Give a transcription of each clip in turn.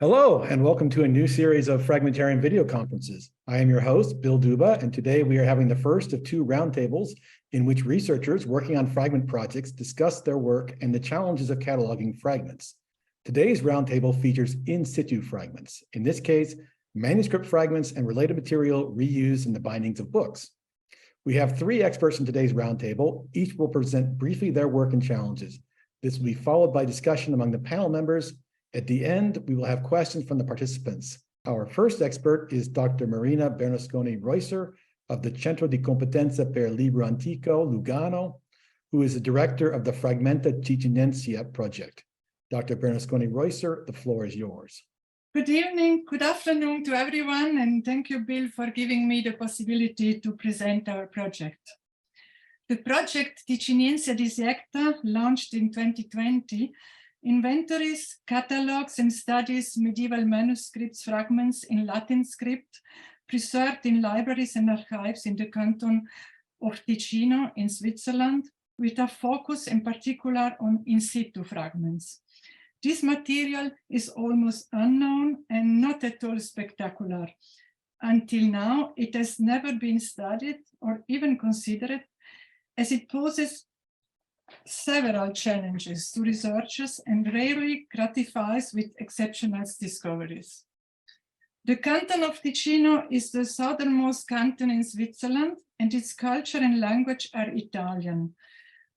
Hello, and welcome to a new series of Fragmentarium video conferences. I am your host, Bill Duba, and today we are having the first of two roundtables in which researchers working on fragment projects discuss their work and the challenges of cataloging fragments. Today's roundtable features in-situ fragments, in this case, manuscript fragments and related material reused in the bindings of books. We have three experts in today's roundtable. Each will present briefly their work and challenges. This will be followed by discussion among the panel members. At the end, we will have questions from the participants. Our first expert is Dr. Marina Bernasconi Reusser of the Centro di competenza per libro antico, Lugano, who is the director of the Fragmenta Ticinensia project. Dr. Bernasconi Reusser, the floor is yours. Good evening, good afternoon to everyone, and thank you, Bill, for giving me the possibility to present our project. The project Ticinensia Dissecta, launched in 2020, inventories, catalogs, and studies medieval manuscripts fragments in Latin script preserved in libraries and archives in the canton of Ticino in Switzerland, with a focus in particular on in-situ fragments. This material is almost unknown and not at all spectacular. Until now, it has never been studied or even considered, as it poses several challenges to researchers and rarely gratifies with exceptional discoveries. The canton of Ticino is the southernmost canton in Switzerland, and its culture and language are Italian,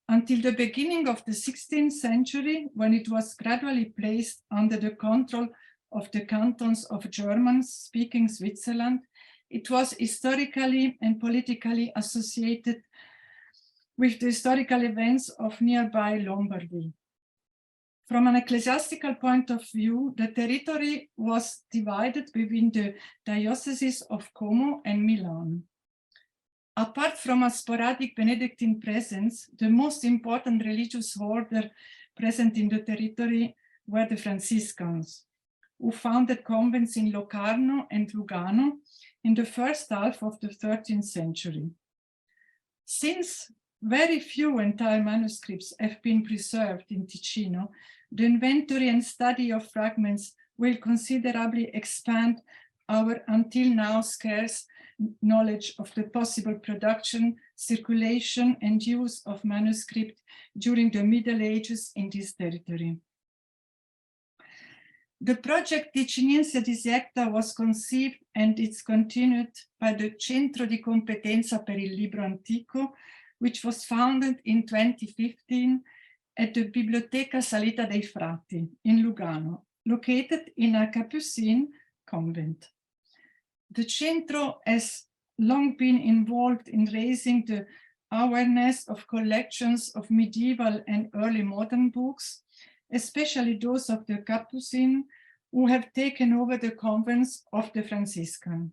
until the beginning of the 16th century, when it was gradually placed under the control of the cantons of German-speaking Switzerland. It was historically and politically associated with the historical events of nearby Lombardy. From an ecclesiastical point of view, the territory was divided between the dioceses of Como and Milan. Apart from a sporadic Benedictine presence, the most important religious order present in the territory were the Franciscans, who founded convents in Locarno and Lugano in the first half of the 13th century. Since very few entire manuscripts have been preserved in Ticino, the inventory and study of fragments will considerably expand our until now scarce knowledge of the possible production, circulation, and use of manuscript during the Middle Ages in this territory. The project Ticinensia Dissecta was conceived and it's continued by the Centro di competenza per il libro antico, which was founded in 2015 at the Biblioteca Salita dei Frati in Lugano, located in a Capuchin convent. The Centro has long been involved in raising the awareness of collections of medieval and early modern books, especially those of the Capuchin, who have taken over the convents of the Franciscan.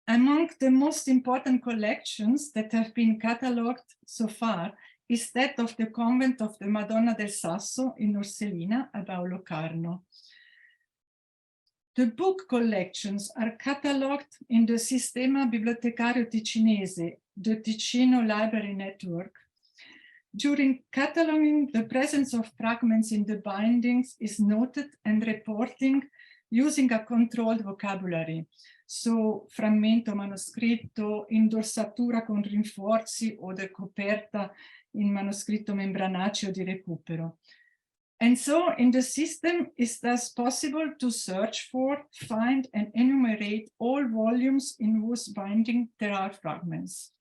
Among the most important collections that have been catalogued so far is that of the convent of the Madonna del Sasso in Orselina, above Locarno. The book collections are catalogued in the Sistema Bibliotecario Ticinese, the Ticino Library Network. During cataloging, the presence of fragments in the bindings is noted and reporting using a controlled vocabulary. So, frammento manoscritto, indorsatura con rinforzi o de coperta in manoscritto membranaceo di recupero. And so, in the system, it's thus possible to search for, find, and enumerate all volumes in whose binding there are fragments.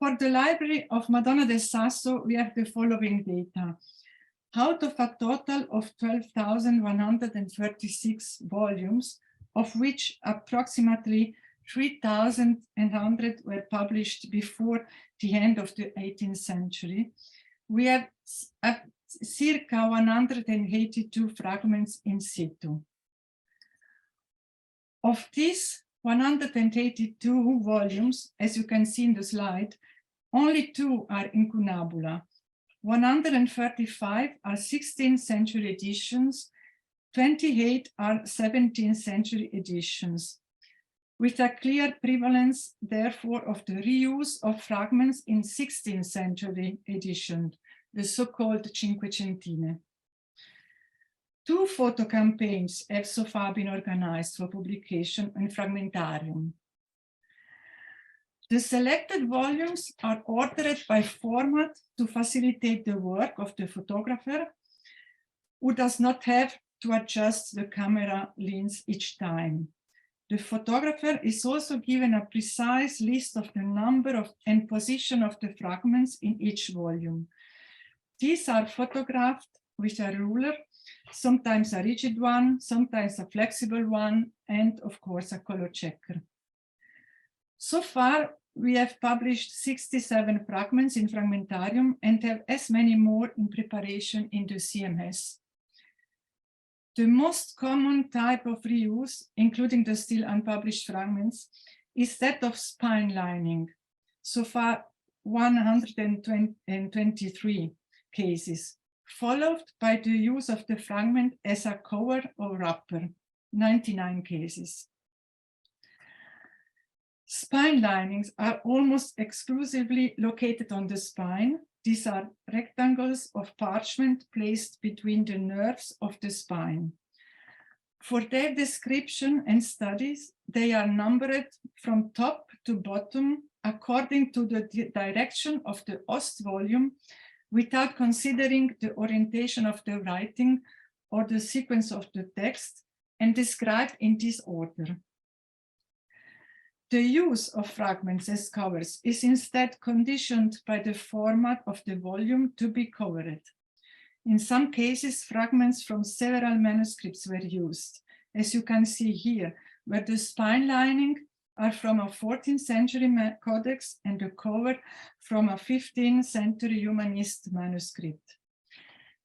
For the library of Madonna del Sasso, we have the following data. Out of a total of 12,136 volumes, of which approximately 3,100 were published before the end of the 18th century, we have circa 182 fragments in situ. Of these 182 volumes, as you can see in the slide, only 2 are incunabula. 135 are 16th century editions, 28 are 17th century editions, with a clear prevalence, therefore, of the reuse of fragments in 16th century edition, the so-called Cinquecentine. 2 photo campaigns have so far been organized for publication in Fragmentarium. The selected volumes are ordered by format to facilitate the work of the photographer, who does not have to adjust the camera lens each time. The photographer is also given a precise list of the number of and position of the fragments in each volume. These are photographed with a ruler, sometimes a rigid one, sometimes a flexible one, and of course a color checker. So far, we have published 67 fragments in Fragmentarium and have as many more in preparation in the CMS. The most common type of reuse, including the still unpublished fragments, is that of spine lining. So far, 123 cases, followed by the use of the fragment as a cover or wrapper, 99 cases. Spine linings are almost exclusively located on the spine. These are rectangles of parchment placed between the nerves of the spine. For their description and studies, they are numbered from top to bottom according to the direction of the host volume, without considering the orientation of the writing or the sequence of the text, and described in this order. The use of fragments as covers is instead conditioned by the format of the volume to be covered. In some cases, fragments from several manuscripts were used, as you can see here, where the spine lining are from a 14th century codex and the cover from a 15th century humanist manuscript.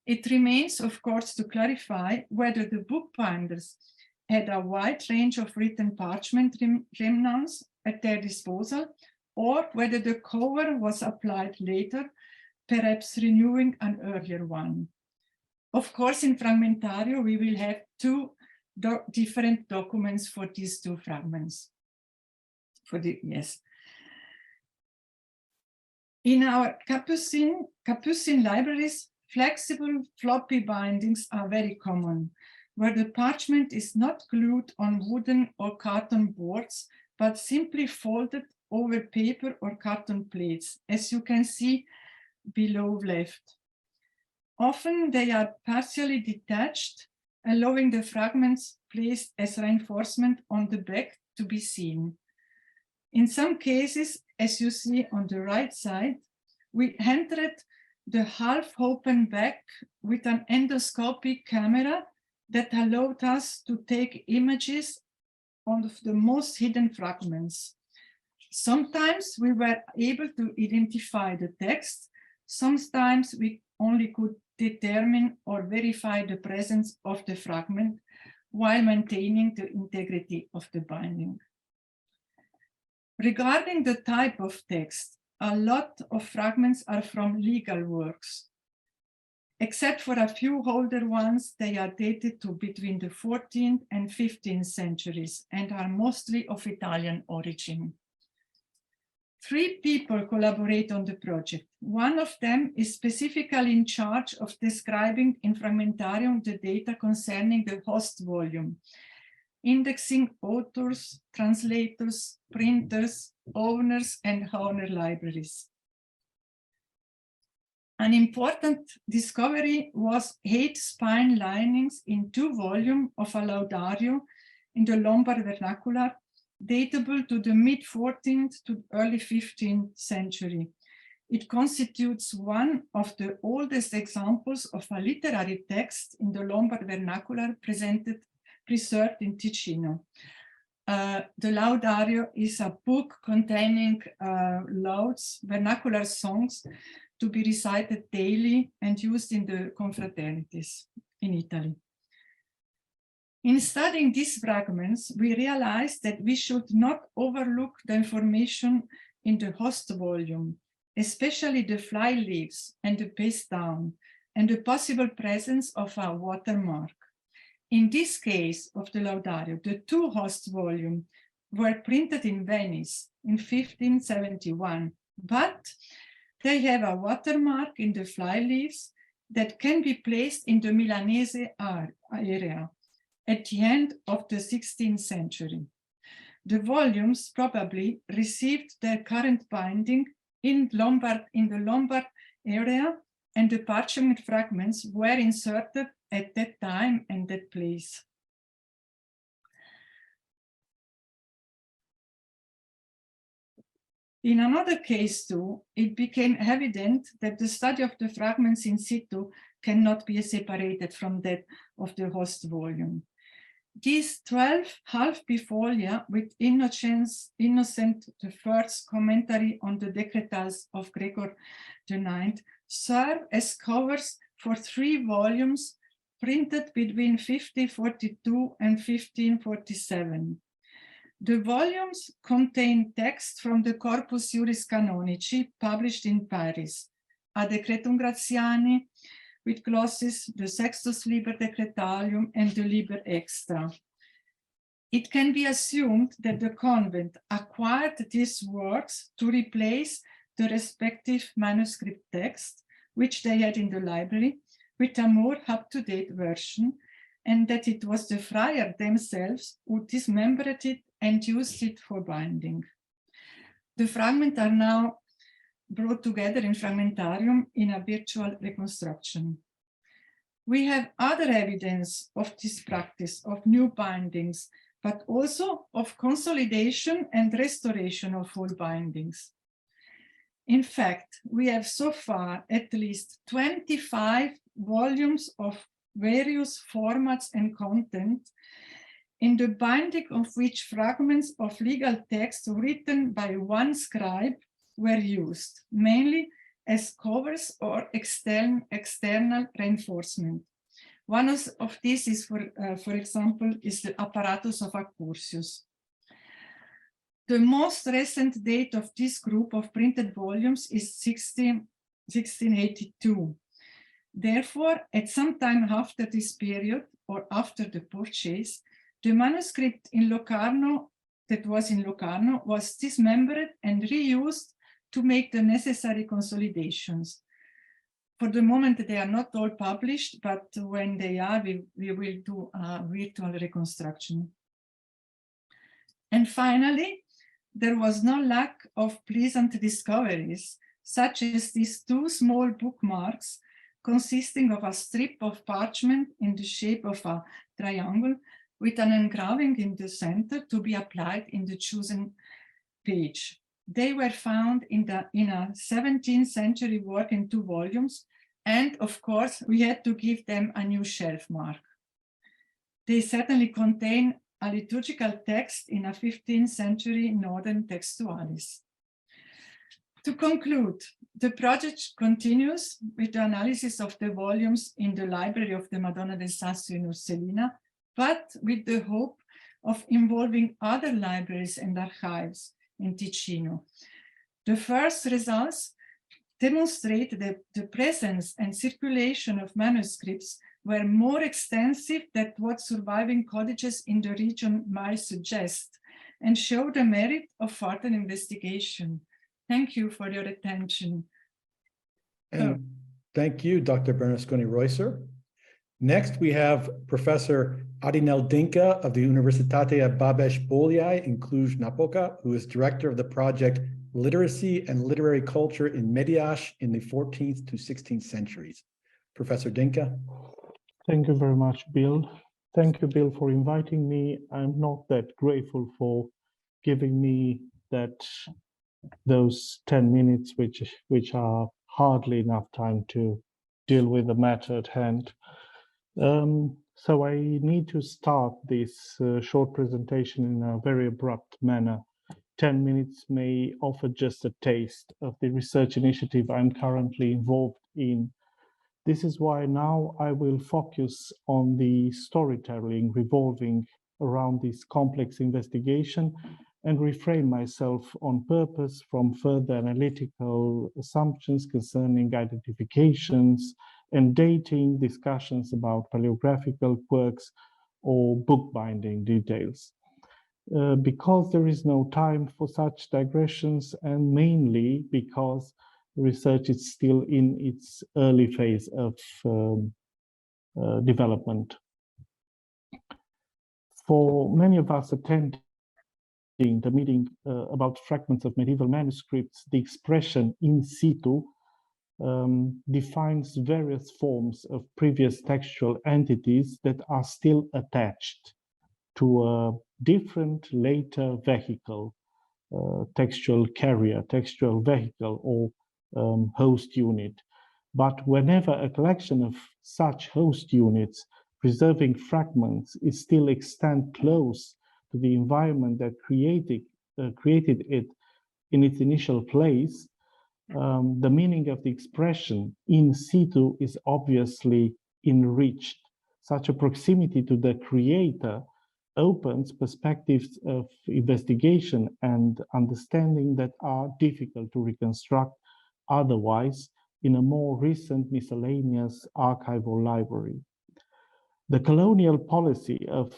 It remains, of course, to clarify whether the bookbinders had a wide range of written parchment remnants at their disposal, or whether the cover was applied later, perhaps renewing an earlier one. Of course, in Fragmentarium, we will have 2 different documents for these 2 fragments. In our Capucine libraries, flexible floppy bindings are very common, where the parchment is not glued on wooden or carton boards, but simply folded over paper or carton plates, as you can see below left. Often they are partially detached, allowing the fragments placed as reinforcement on the back to be seen. In some cases, as you see on the right side, we entered the half-open back with an endoscopic camera that allowed us to take images of the most hidden fragments. Sometimes we were able to identify the text, sometimes we only could determine or verify the presence of the fragment while maintaining the integrity of the binding. Regarding the type of text, a lot of fragments are from legal works. Except for a few older ones, they are dated to between the 14th and 15th centuries and are mostly of Italian origin. 3 people collaborate on the project. One of them is specifically in charge of describing in Fragmentarium the data concerning the host volume, indexing authors, translators, printers, owners, and owner libraries. An important discovery was 8 spine linings in 2 volumes of a laudario in the Lombard vernacular, datable to the mid-14th to early 15th century. It constitutes one of the oldest examples of a literary text in the Lombard vernacular preserved in Ticino. The laudario is a book containing lauds, vernacular songs, to be recited daily and used in the confraternities in Italy. In studying these fragments, we realized that we should not overlook the information in the host volume, especially the fly leaves and the paste down, and the possible presence of a watermark. In this case of the laudario, the 2 host volumes were printed in Venice in 1571, but they have a watermark in the fly leaves that can be placed in the Milanese area at the end of the 16th century. The volumes probably received their current binding in the Lombard area, and the parchment fragments were inserted at that time and that place. In another case too, it became evident that the study of the fragments in situ cannot be separated from that of the host volume. These 12 half bifolia with Innocent I's commentary on the Decretals of Gregor IX serve as covers for 3 volumes printed between 1542 and 1547. The volumes contain text from the Corpus Juris Canonici published in Paris, A Decretum Gratiani, with glosses, the Sextus Liber Decretalium, and the Liber Extra. It can be assumed that the convent acquired these works to replace the respective manuscript text, which they had in the library, with a more up-to-date version, and that it was the friar themselves who dismembered it and used it for binding. The fragments are now brought together in Fragmentarium in a virtual reconstruction. We have other evidence of this practice of new bindings, but also of consolidation and restoration of full bindings. In fact, we have so far at least 25 volumes of various formats and content, in the binding of which fragments of legal text written by one scribe were used, mainly as covers or external reinforcement. One of these is, for example, is the apparatus of Accursius. The most recent date of this group of printed volumes is 1682. Therefore, at some time after this period, or after the purchase, the manuscript in Locarno, that was in Locarno, was dismembered and reused to make the necessary consolidations. For the moment, they are not all published, but when they are, we will do a virtual reconstruction. And finally, there was no lack of pleasant discoveries, such as these 2 small bookmarks consisting of a strip of parchment in the shape of a triangle with an engraving in the center to be applied in the chosen page. They were found in a 17th century work in 2 volumes, and of course, we had to give them a new shelf mark. They certainly contain a liturgical text in a 15th century Northern Textualis. To conclude, the project continues with the analysis of the volumes in the library of the Madonna del Sasso in Urselina, but with the hope of involving other libraries and archives in Ticino. The first results demonstrate that the presence and circulation of manuscripts were more extensive than what surviving codices in the region might suggest, and show the merit of further investigation. Thank you for your attention. And thank you, Dr. Bernasconi Reusser. Next, we have Professor Adinel Dincă of the Universitatea Babeş-Bolyai in Cluj-Napoca, who is director of the project Literacy and Literary Culture in Mediaș in the 14th to 16th centuries. Professor Dincă. Thank you very much, Bill. Thank you, Bill, for inviting me. I'm not that grateful for giving me those 10 minutes, which are hardly enough time to deal with the matter at hand. So I need to start this short presentation in a very abrupt manner. 10 minutes may offer just a taste of the research initiative I'm currently involved in. This is why now I will focus on the storytelling revolving around this complex investigation and refrain myself on purpose from further analytical assumptions concerning identifications and dating discussions about paleographical quirks or bookbinding details. Because there is no time for such digressions, and mainly because research is still in its early phase of development. For many of us attending the meeting about fragments of medieval manuscripts, the expression in situ defines various forms of previous textual entities that are still attached to a different later vehicle, textual carrier, textual vehicle, or host unit. But whenever a collection of such host units preserving fragments is still extant close to the environment that created it in its initial place, the meaning of the expression in situ is obviously enriched. Such a proximity to the creator opens perspectives of investigation and understanding that are difficult to reconstruct otherwise in a more recent miscellaneous archival library. The colonial policy of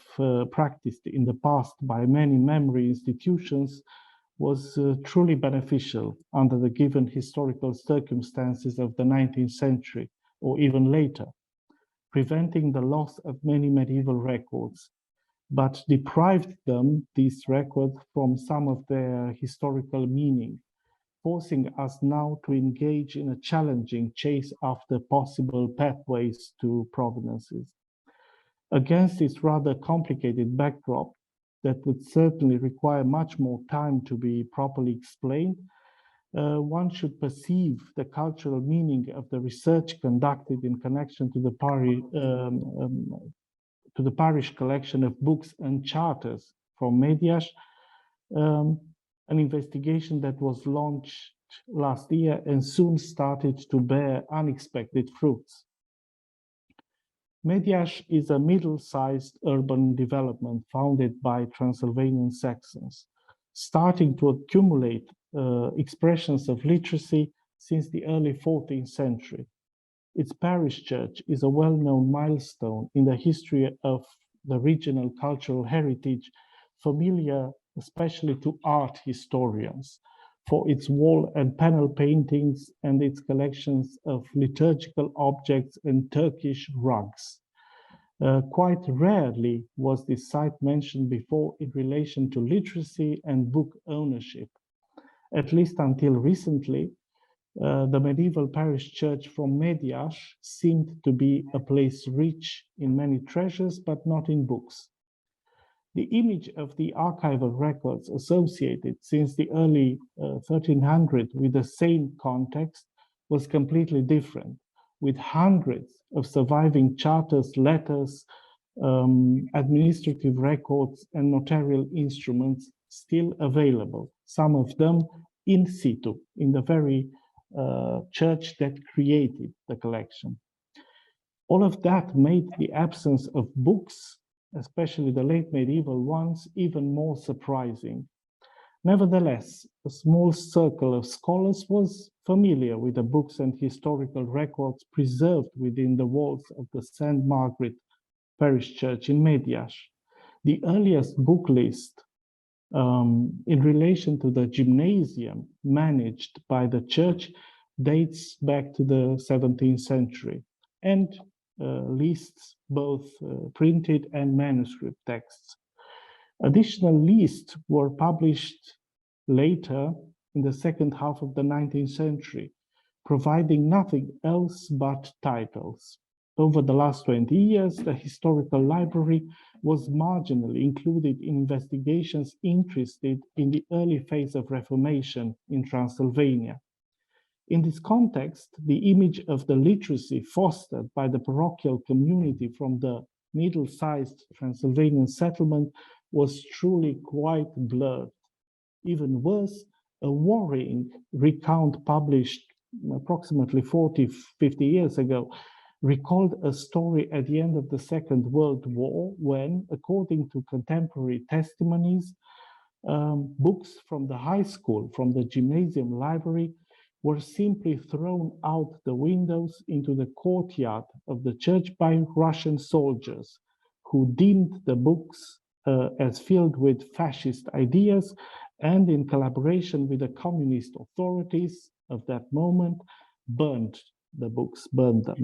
practiced in the past by many memory institutions was truly beneficial under the given historical circumstances of the 19th century or even later, preventing the loss of many medieval records, but deprived them, these records, from some of their historical meaning, forcing us now to engage in a challenging chase after possible pathways to provenances. Against this rather complicated backdrop that would certainly require much more time to be properly explained, one should perceive the cultural meaning of the research conducted in connection to the parish collection of books and charters from Mediaș, an investigation that was launched last year and soon started to bear unexpected fruits. Mediaș is a middle-sized urban development founded by Transylvanian Saxons, starting to accumulate expressions of literacy since the early 14th century. Its parish church is a well-known milestone in the history of the regional cultural heritage, familiar especially to art historians, for its wall and panel paintings and its collections of liturgical objects and Turkish rugs. Quite rarely was this site mentioned before in relation to literacy and book ownership. At least until recently, the medieval parish church from Mediaș seemed to be a place rich in many treasures, but not in books. The image of the archival records associated since the early 1300s with the same context was completely different, with hundreds of surviving charters, letters, administrative records, and notarial instruments still available, some of them in situ, in the very church that created the collection. All of that made the absence of books, especially the late medieval ones, even more surprising. Nevertheless, a small circle of scholars was familiar with the books and historical records preserved within the walls of the St. Margaret Parish Church in Mediaș. The earliest book list in relation to the gymnasium managed by the church dates back to the 17th century and lists both printed and manuscript texts. Additional lists were published later in the second half of the 19th century, providing nothing else but titles. Over the last 20 years, the historical library was marginally included in investigations interested in the early phase of Reformation in Transylvania. In this context, the image of the literacy fostered by the parochial community from the middle-sized Transylvanian settlement was truly quite blurred. Even worse, a worrying recount published approximately 40-50 years ago recalled a story at the end of the Second World War when, according to contemporary testimonies, books from the high school, from the gymnasium library, were simply thrown out the windows into the courtyard of the church by Russian soldiers who deemed the books as filled with fascist ideas and, in collaboration with the communist authorities, of that moment burned the books, burned them.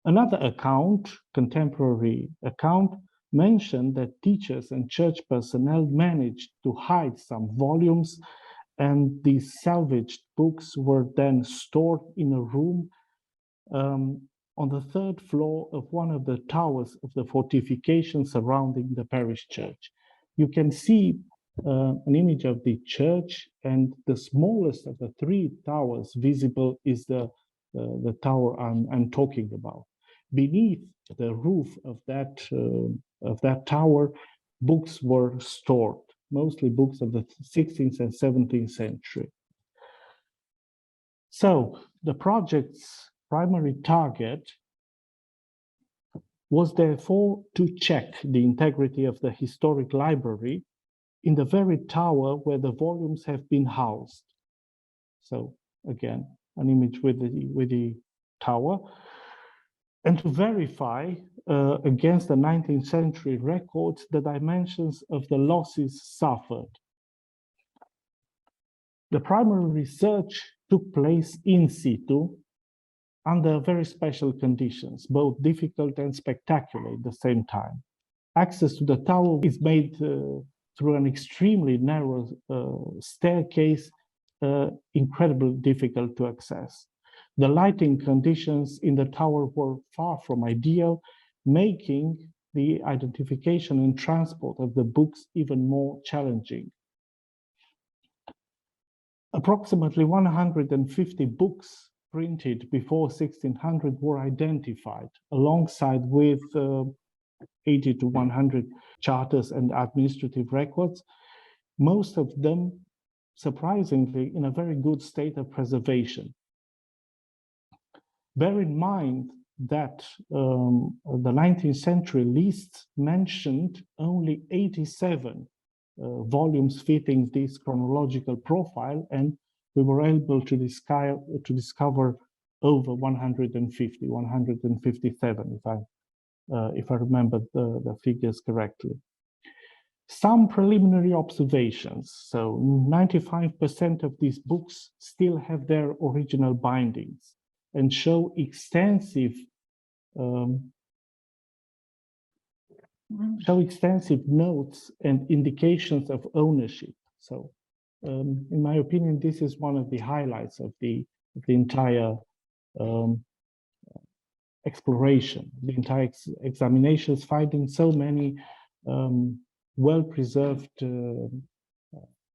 Another account, contemporary account, mentioned that teachers and church personnel managed to hide some volumes, and these salvaged books were then stored in a room on the third floor of one of the towers of the fortification surrounding the parish church. You can see an image of the church, and the smallest of the three towers visible is the tower I'm talking about. Beneath the roof of that tower, books were stored, mostly books of the 16th and 17th century. So the project's primary target was therefore to check the integrity of the historic library in the very tower where the volumes have been housed. So again, an image with the tower. And to verify against the 19th century records the dimensions of the losses suffered. The primary research took place in situ under very special conditions, both difficult and spectacular at the same time. Access to the tower is made through an extremely narrow staircase, incredibly difficult to access. The lighting conditions in the tower were far from ideal, making the identification and transport of the books even more challenging. Approximately 150 books printed before 1600 were identified, alongside with 80 to 100 charters and administrative records, most of them surprisingly in a very good state of preservation. Bear in mind that the 19th century lists mentioned only 87 volumes fitting this chronological profile, and we were able to discover over 150, 157, if I remember the figures correctly. Some preliminary observations. So 95% of these books still have their original bindings and show extensive notes and indications of ownership. So in my opinion, this is one of the highlights of the entire exploration, the entire examinations, finding so many well-preserved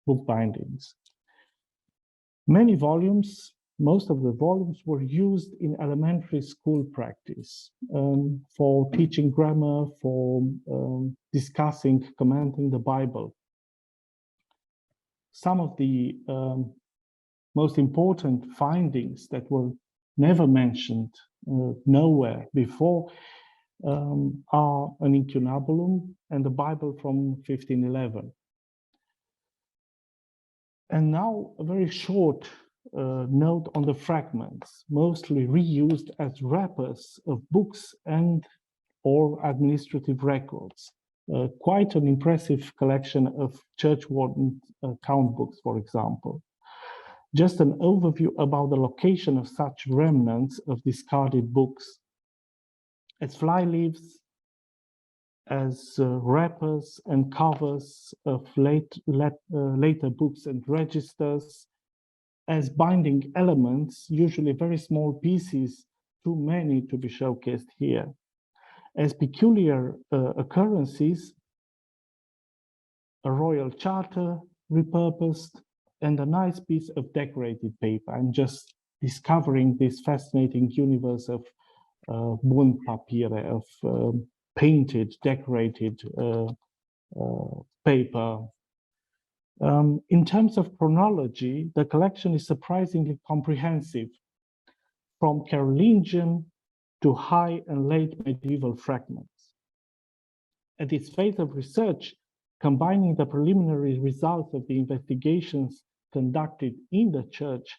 book bindings. Many volumes, most of the volumes were used in elementary school practice for teaching grammar, for discussing, commenting the Bible. Some of the most important findings that were never mentioned nowhere before are an incunabulum and the Bible from 1511. And now a very short note on the fragments, mostly reused as wrappers of books and or administrative records. Quite an impressive collection of church warden count books, for example. Just an overview about the location of such remnants of discarded books. As fly leaves, as wrappers and covers of later books and registers, as binding elements, usually very small pieces, too many to be showcased here. As peculiar occurrences, a royal charter repurposed, and a nice piece of decorated paper. I'm just discovering this fascinating universe of Buntpapiere, of painted, decorated paper. In terms of chronology, the collection is surprisingly comprehensive, from Carolingian to high and late medieval fragments. At its phase of research, combining the preliminary results of the investigations conducted in the church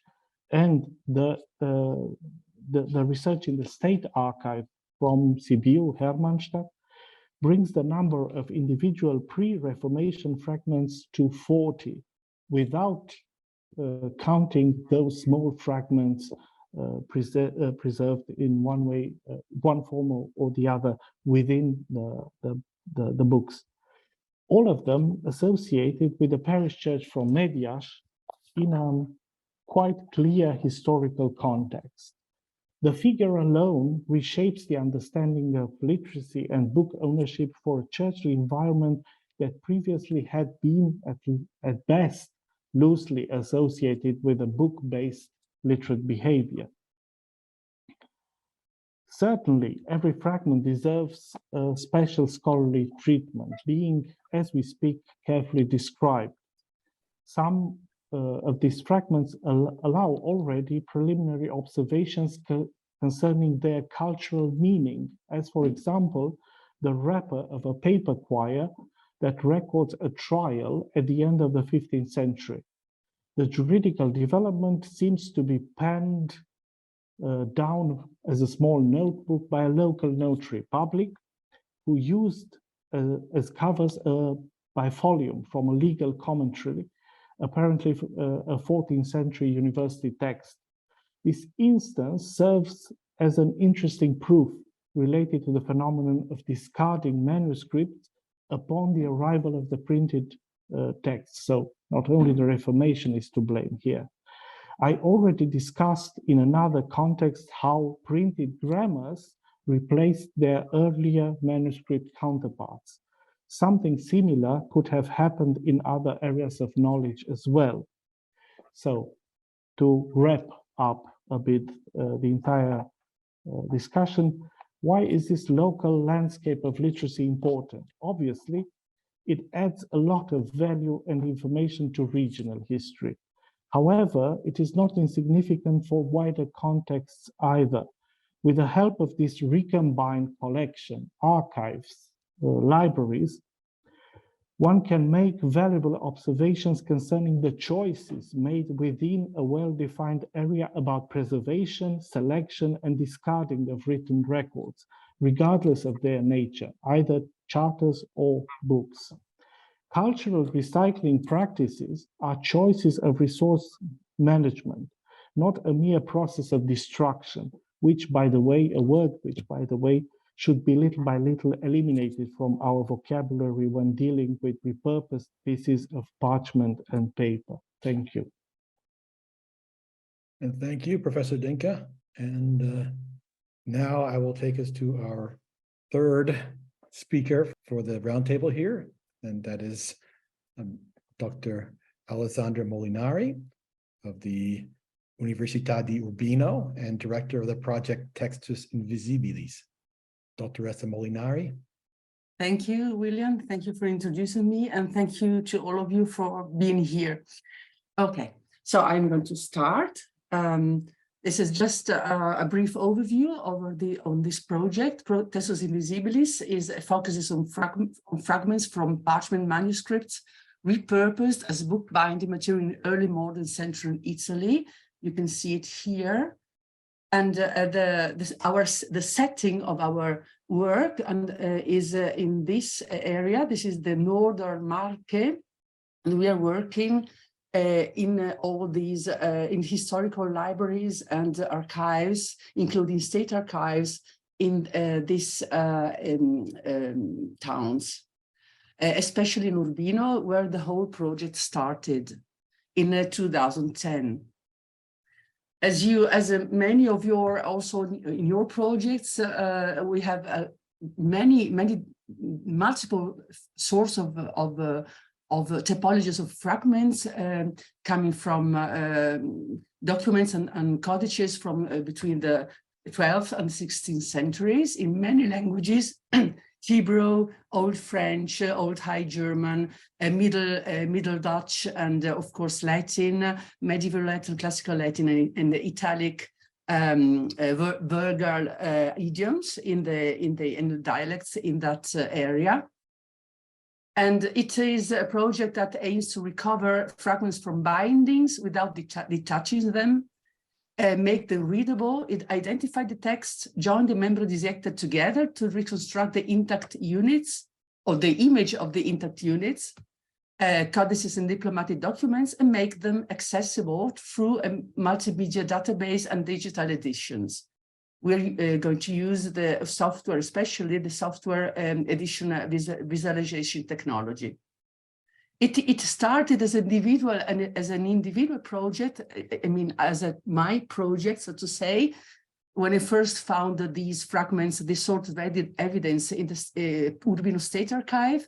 and the research in the State Archive from Sibiu, Hermannstadt, brings the number of individual pre-Reformation fragments to 40, without counting those small fragments preserved in one way, one form or the other within the books. All of them associated with the parish church from Mediaș in a quite clear historical context. The figure alone reshapes the understanding of literacy and book ownership for a churchly environment that previously had been, at best, loosely associated with a book-based literate behavior. Certainly, every fragment deserves a special scholarly treatment, being, as we speak, carefully described. Some of these fragments allow already preliminary observations concerning their cultural meaning, as for example, the wrapper of a paper quire that records a trial at the end of the 15th century. The juridical development seems to be penned down as a small notebook by a local notary public who used as covers a bifolium from a legal commentary, apparently a 14th century university text. This instance serves as an interesting proof related to the phenomenon of discarding manuscripts upon the arrival of the printed text. So not only the Reformation is to blame here. I already discussed in another context how printed grammars replaced their earlier manuscript counterparts. Something similar could have happened in other areas of knowledge as well. So to wrap up a bit the entire discussion, why is this local landscape of literacy important? Obviously, it adds a lot of value and information to regional history. However, it is not insignificant for wider contexts either. With the help of this recombined collection, archives, libraries, one can make valuable observations concerning the choices made within a well-defined area about preservation, selection, and discarding of written records, regardless of their nature, either charters or books. Cultural recycling practices are choices of resource management, not a mere process of destruction, which, by the way, should be little by little eliminated from our vocabulary when dealing with repurposed pieces of parchment and paper. Thank you. And thank you, Professor Dincă. And now I will take us to our third speaker for the roundtable here, and that is Dr. Alessandra Molinari of the Università di Urbino and director of the project Textus Invisibilis. Dr. Molinari. Thank you, William. Thank you for introducing me, and thank you to all of you for being here. Okay, so I'm going to start. This is just a brief overview on this project. Textus Invisibilis focuses on fragments from parchment manuscripts repurposed as bookbinding material in early modern Central Italy. You can see it here. And the setting of our work is in this area. This is the Northern Marche, and we are working in all these in historical libraries and archives, including state archives in these towns, especially in Urbino, where the whole project started in 2010. As many of you are also in your projects, we have multiple sources of typologies of fragments coming from documents and codices from between the 12th and 16th centuries in many languages. Hebrew, Old French, Old High German, Middle Dutch, and of course Latin, medieval Latin, classical Latin, and the Italic vulgar idioms in the dialects in that area. And it is a project that aims to recover fragments from bindings without detaching them, make them readable, identify the text, join the members dissected together to reconstruct the intact units or the image of the intact units, codices and diplomatic documents and make them accessible through a multimedia database and digital editions. We're going to use the software, especially the software edition visualization technology. It started as an individual project. I mean, my project, so to say, when I first found these fragments, this sort of evidence in the Urbino State Archive.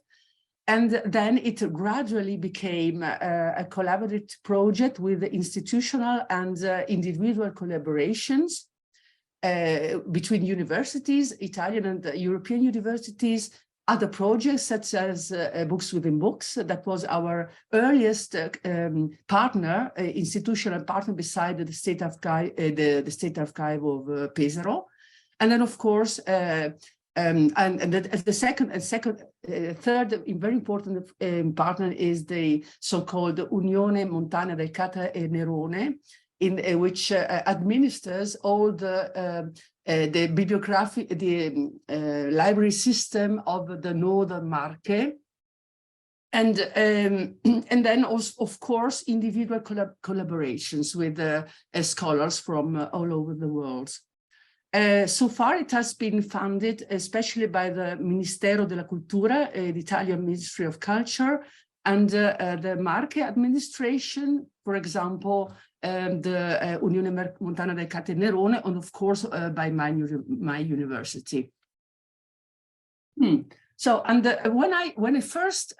And then it gradually became a collaborative project with institutional and individual collaborations between universities, Italian and European universities, other projects such as Books Within Books. That was our earliest partner, institutional partner beside the State Archive, the State Archive of Pesaro. And then, of course, third, very important partner is the so-called Unione Montana del Cata e Nerone, in which administers all the bibliography, the library system of the Northern Marche, and then also, of course, individual collaborations with scholars from all over the world. So far, it has been funded, especially by the Ministero della Cultura, the Italian Ministry of Culture, and the Marche administration, for example, the Unione Montana del Cata e Nerone, and of course by my university. So, and when I first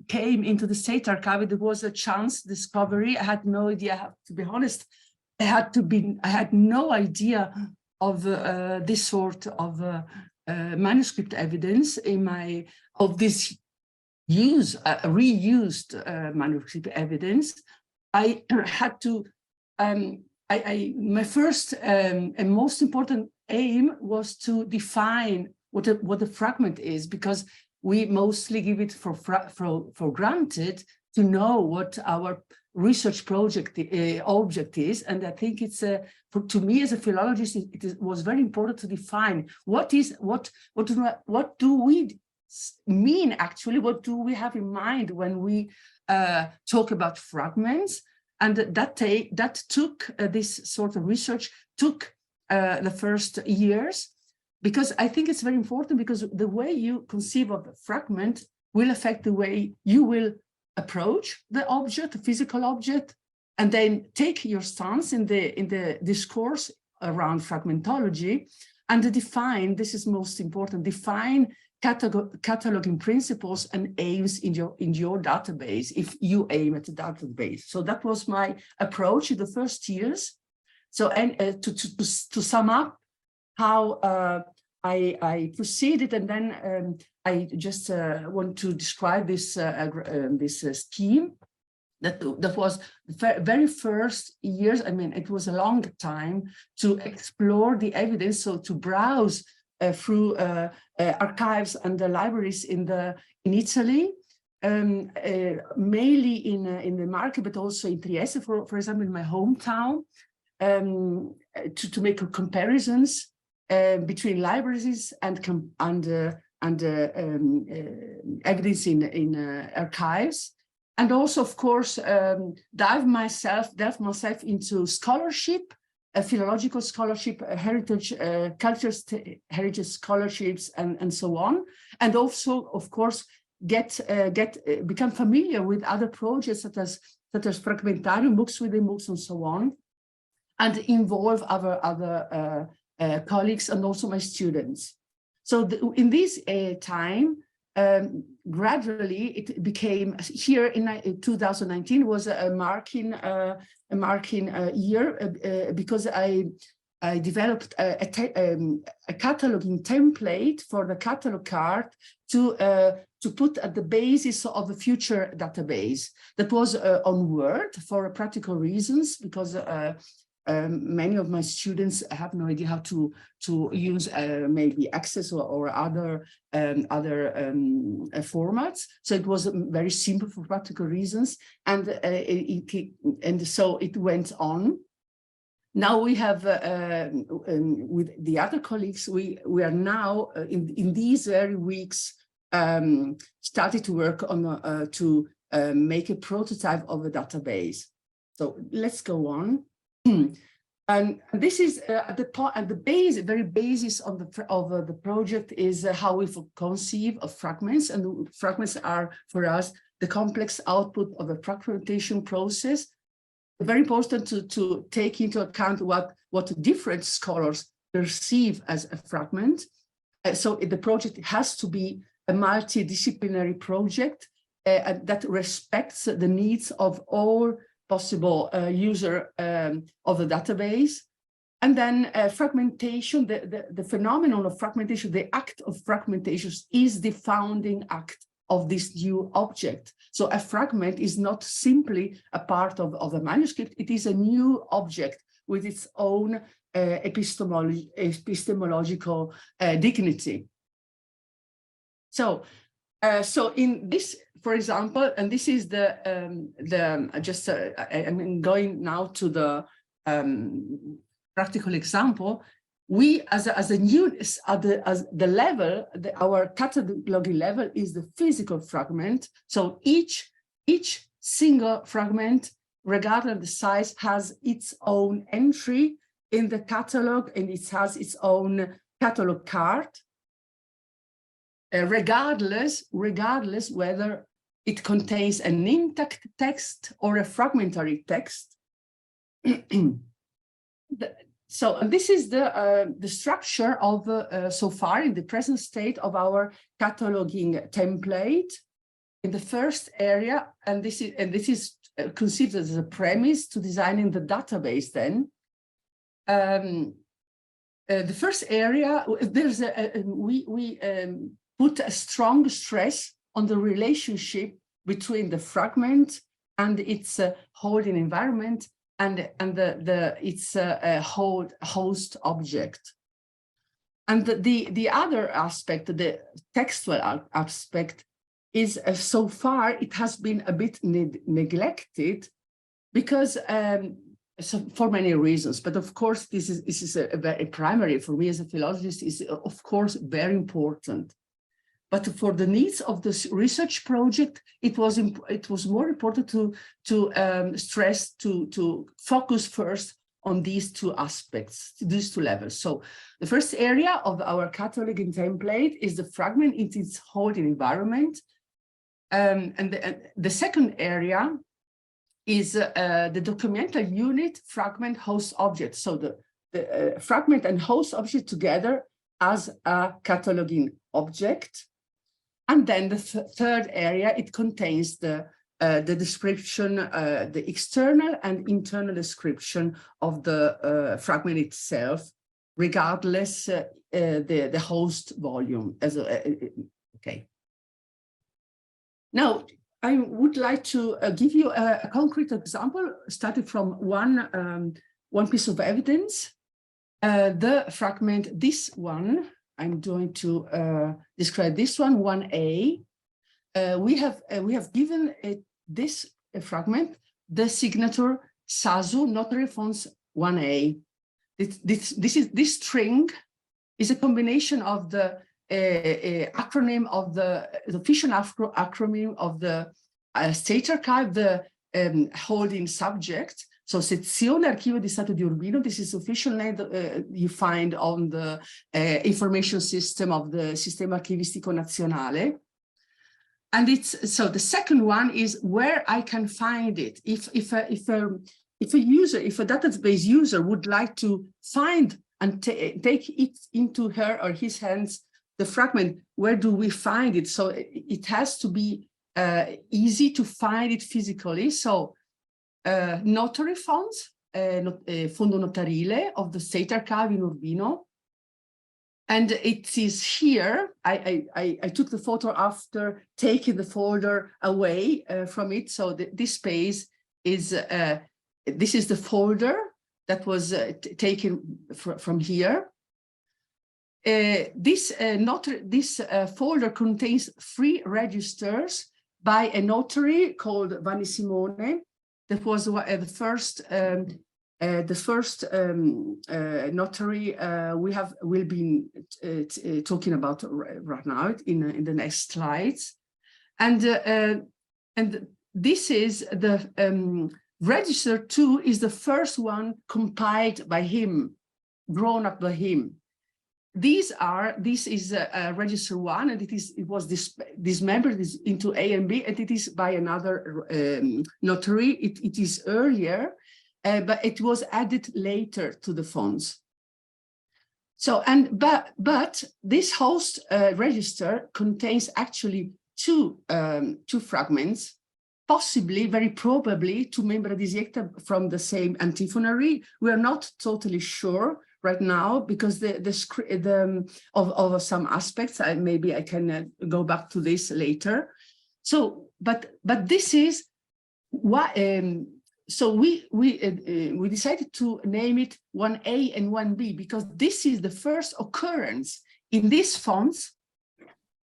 came into the State Archive, it was a chance discovery. I had no idea, to be honest. I had no idea of this sort of manuscript evidence of this reused manuscript evidence. I had to, my first and most important aim was to define what a fragment is, because we mostly give it for granted to know what our research project object is. And I think it's to me as a philologist, it was very important to define what do we mean actually, what do we have in mind when we talk about fragments. And that took this sort of research took the first years, because I think it's very important, because the way you conceive of a fragment will affect the way you will approach the object, the physical object, and then take your stance in the discourse around fragmentology, and define, this is most important, define cataloging principles and aims in your database, if you aim at the database. So that was my approach in the first years. So, and to sum up how I proceeded, and then I just want to describe this scheme. That was the very first years. I mean, it was a long time to explore the evidence, so to browse through archives and the libraries in Italy, mainly in the Marche, but also in Trieste, for example, in my hometown, to make comparisons between libraries and evidence in archives. And also, of course, dive myself into scholarship, philological scholarship, heritage, heritage scholarships, and so on. And also, of course, become familiar with other projects such as Fragmentarium, Books Within Books, and so on, and involve other colleagues and also my students. So in this time, gradually it became, here in 2019 was a marking year, because I developed a cataloging template for the catalog card to put at the basis of a future database that was on Word for practical reasons, because many of my students have no idea how to use maybe Access or other formats. So it was very simple for practical reasons, and so it went on. Now we have with the other colleagues, we are now in these very weeks started to work on to make a prototype of a database. So let's go on. And this is at the base, very basis of the project is how we conceive of fragments, and fragments are for us the complex output of a fragmentation process. Very important to take into account what different scholars perceive as a fragment. So the project has to be a multidisciplinary project that respects the needs of all possible user of the database. And then fragmentation, the phenomenon of fragmentation, the act of fragmentation is the founding act of this new object. So a fragment is not simply a part of a manuscript, it is a new object with its own epistemological dignity. So in this, for example, and this is I'm going now to the practical example. We, as the level, our cataloging level is the physical fragment. So each single fragment, regardless of the size, has its own entry in the catalog, and it has its own catalog card. Regardless whether it contains an intact text or a fragmentary text. So this is the structure of so far in the present state of our cataloging template. In the first area, and this is considered as a premise to designing the database. Then the first area, there's we put a strong stress on the relationship between the fragment and its holding environment and its host object. And the other aspect, the textual aspect, is so far it has been a bit neglected because so for many reasons. But of course, this is a very primary for me as a philologist, is of course very important. But for the needs of this research project, it was more important to stress, to focus first on these two aspects, these two levels. So the first area of our cataloging template is the fragment in its holding environment. And the second area is the documental unit fragment host object. So the fragment and host object together as a cataloging object. And then the third area, it contains the description, the external and internal description of the fragment itself, regardless the host volume. Okay. Now, I would like to give you a concrete example, starting from one piece of evidence. The fragment, this one, I'm going to describe this one, 1A. We have given this fragment the signature SASU notary fonts 1A. This string is a combination of the acronym of the official acronym of the State Archive, the holding subject. So Sezione Archivio di Stato di Urbino, this is official name you find on the information system of the Sistema Archivistico Nazionale. And so the second one is where I can find it. If a database user would like to find and take it into her or his hands, the fragment, where do we find it? So it has to be easy to find it physically. So notary fonts, Fondo Notarile of the State Archive in Urbino. And it is here, I took the photo after taking the folder away from it. So this space is, this is the folder that was taken from here. This folder contains 3 registers by a notary called Vanni Simone. That was the first notary we'll be talking about right now in the next slides, and this is the register 2 is the first one compiled by him, drawn up by him. This is register 1, and it was dismembered into A and B, and it is by another notary. It is earlier, but it was added later to the fonts. So, but this host register contains actually two fragments, possibly, very probably, two membra disiecta from the same antiphonary. We are not totally sure right now because of some aspects. Maybe I can go back to this later. So, but this is why. So we decided to name it 1A and 1B because this is the first occurrence in these fonts.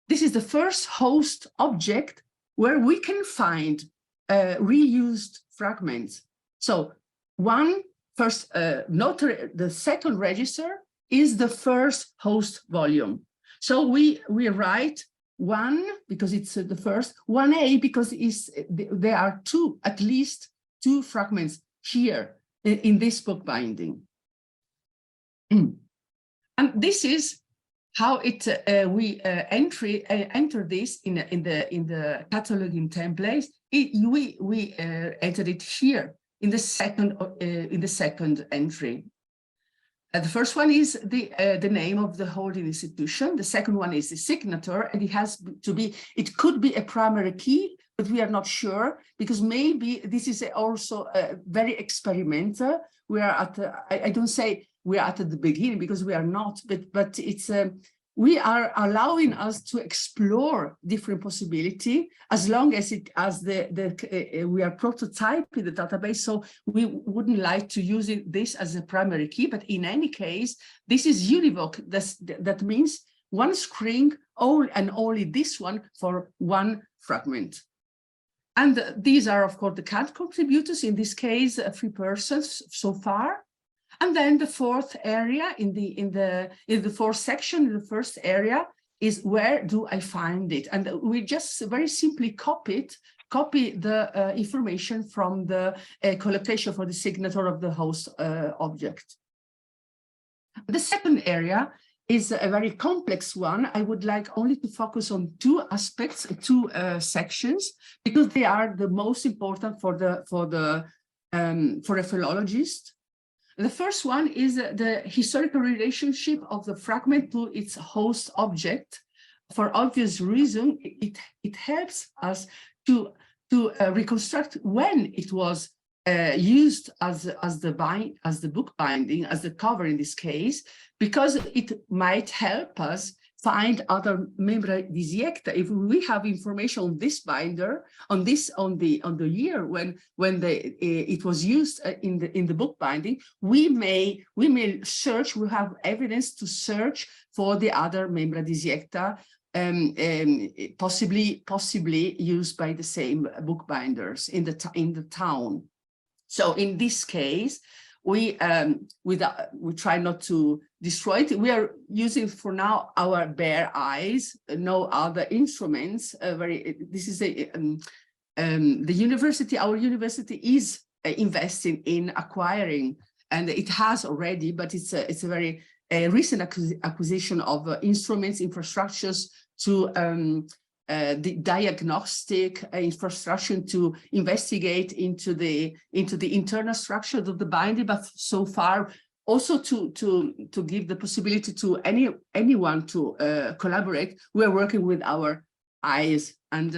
This is the first host object where we can find reused fragments. So the second register is the first host volume. So we write 1 because it's the first, 1A because there are at least two fragments here in this book binding. And this is how we enter this in the cataloging templates. We entered it here in the second entry. The first one is the name of the holding institution. The second one is the signature, and it has to be. It could be a primary key, but we are not sure because maybe this is also very experimental. We are at I don't say we are at the beginning because we are not, but it's we are allowing us to explore different possibility as long as we are prototyping the database. So we wouldn't like to use this as a primary key, but in any case, this is univoc. That means one string and only this one for one fragment. And these are, of course, the CAD contributors, in this case, 3 persons so far. And then the fourth area in the fourth section, in the first area, is where do I find it? And we just very simply copy the information from the collocation for the signature of the host object. The second area is a very complex one. I would like only to focus on 2 aspects, 2 sections, because they are the most important for a philologist. The first one is the historical relationship of the fragment to its host object. For obvious reason, it helps us to reconstruct when it was used as the book binding, as the cover in this case, because it might help us find other membra disiecta. If we have information on this binder, on the year when it was used in the book binding, we may search. We have evidence to search for the other membra disiecta, possibly used by the same book binders in the town. So in this case, we try not to destroy it. We are using for now our bare eyes, no other instruments. This is the university. Our university is investing in acquiring, and it has already, but it's a very recent acquisition of instruments, infrastructures to the diagnostic infrastructure to investigate into the internal structure of the binding, but so far also to give the possibility to anyone to collaborate. We are working with our eyes and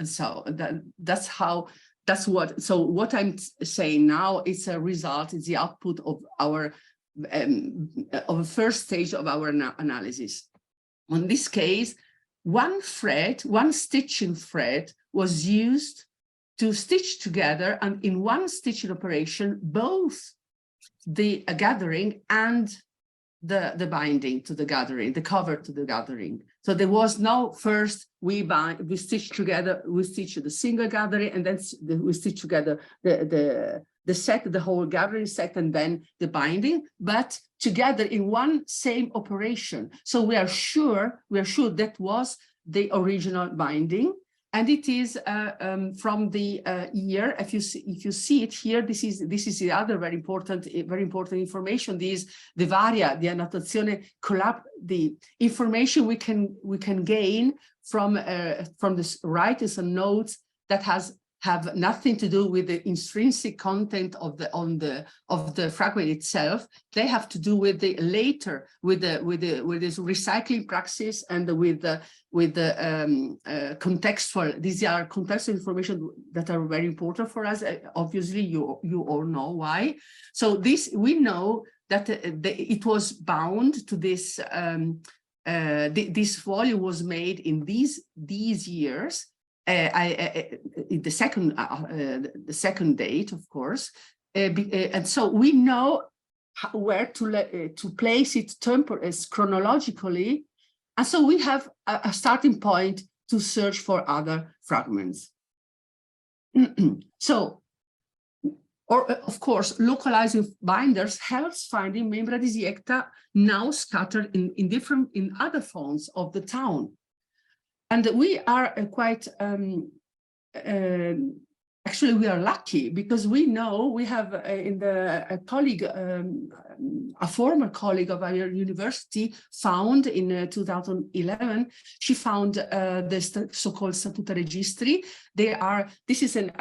so that's what I'm saying now is a result, is the output of our of the first stage of our analysis. In this case, one stitching thread was used to stitch together, and in one stitching operation, both the gathering and the binding to the gathering, the cover to the gathering. So there was no first we stitch together, we stitch the single gathering, and then we stitch together the set, the whole gathering set, and then the binding, but together in one same operation. So we are sure that was the original binding. and it is from the year. If you see it here, this is the other very important information. This the varia, the annotazione the information we can gain from the writers and notes that have nothing to do with the intrinsic content of the fragment itself. They have to do with the later, with this recycling praxis and with the contextual. These are contextual information that are very important for us. Obviously, you all know why. So this, we know that it was bound to this. This volume was made in these years. The second date, of course, and so we know where to place it chronologically, and so we have a starting point to search for other fragments. So, of course, localizing binders helps finding membra disiecta now scattered in other fonts of the town. And we are quite, actually we are lucky because we know we have a former colleague of our university found in 2011, she found the so-called Statuta Registri. This is an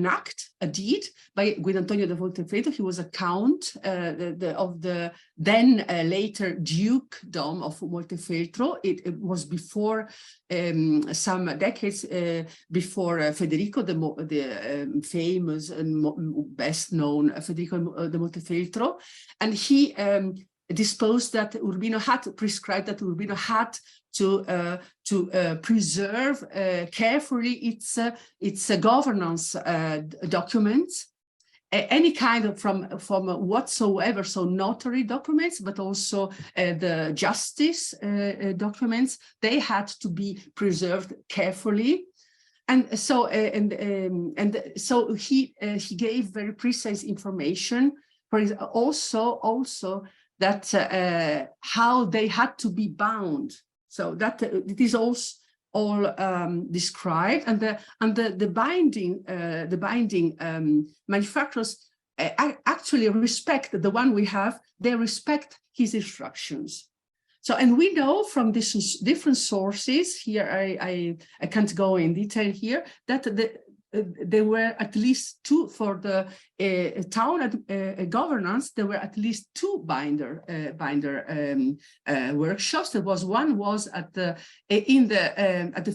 act, a deed by Guido Antonio de Voltefeltro. He was a count of the then later dukedom of Montefeltro. It was before some decades before Federico, the famous and best known Federico de Montefeltro, and he disposed that Urbino had prescribed that Urbino had to preserve carefully its governance documents, any kind of from whatsoever, so notary documents, but also the justice documents. They had to be preserved carefully. And so so he gave very precise information, for also that how they had to be bound. So that it is also all described, and the binding manufacturers actually respect the one we have. They respect his instructions. So, and we know from these different sources here, I can't go in detail here, that there were at least two for the town governance. There were at least two binder workshops. There was one was at the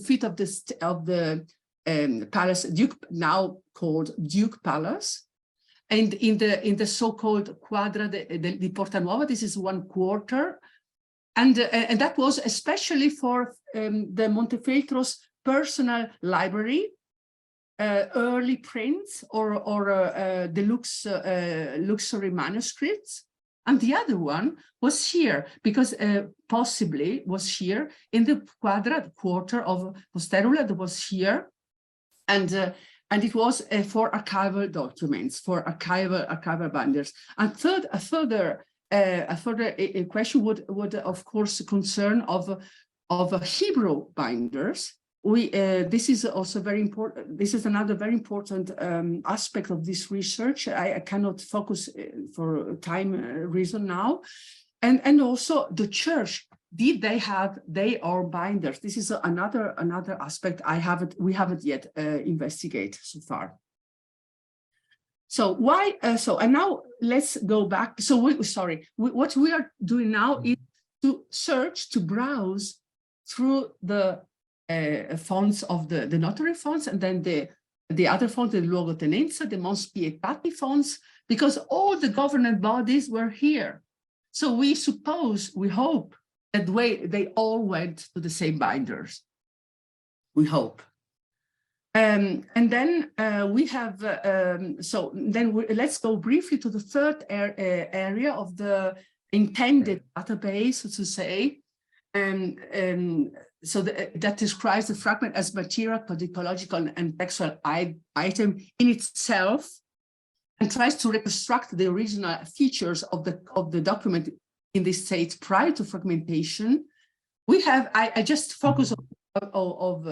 feet of the palace, Duke, now called Duke Palace, and in the so-called Quadra di Porta Nuova. This is 1/4. And that was especially for the Montefeltro's personal library, early prints or deluxe luxury manuscripts. And the other one was here because possibly was here in the quarter of Posterula that was here, and it was for archival documents, for archival binders. And a further question would of course concern of Hebrew binders. This is also very important. This is another very important aspect of this research. I cannot focus for time reason now, and also the church. Did they have or binders? This is another aspect we haven't yet investigated so far. So why? And now let's go back. So what we are doing now is to search, to browse through the fonts of the notary fonts, and then the other fonts, the luogotenenza, the Mons Pietati fonts, because all the government bodies were here. So we hope that they all went to the same binders. We hope. And then we have, let's go briefly to the third area of the intended database, so to say. So that describes the fragment as material, codicological, and textual item in itself, and tries to reconstruct the original features of the document in this state prior to fragmentation. We have, I just focus of